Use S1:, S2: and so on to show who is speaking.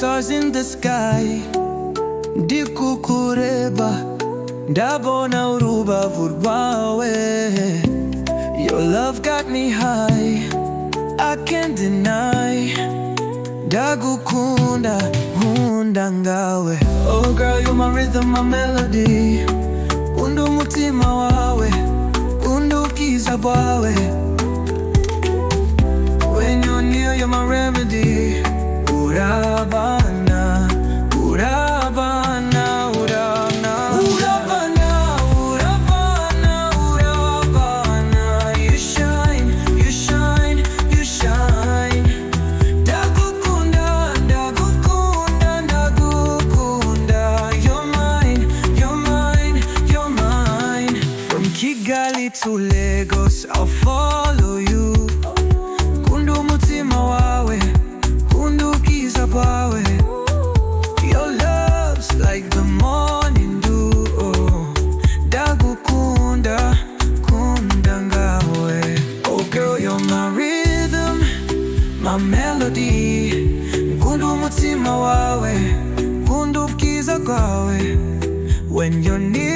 S1: stars in the sky, ndi kukureba ndabona urubavu rwawe. Your love got me high, I can't deny. Ndagukunda, nkunda ngawe. Oh girl, you're my rhythm, my melody. Kunda umutima wawe, kunda ubwiza bwawe. When you're near, you're my remedy. Urabana, urabana, urabana. Urabana, urabana, urabana. You shine, you shine, you shine. Ndagukunda, ndagukunda, ndagukunda. You're mine, you're mine, you're mine. From Kigali to Lagos, I'll follow you. Kunda umutima wawe, kunda ubwiza bwawe. Your love's like the morning dew. Ndagukunda, kunda ngawe. Oh girl, you're my rhythm, my melody. Kunda umutima wawe, kunda ubwiza bwawe. When you're near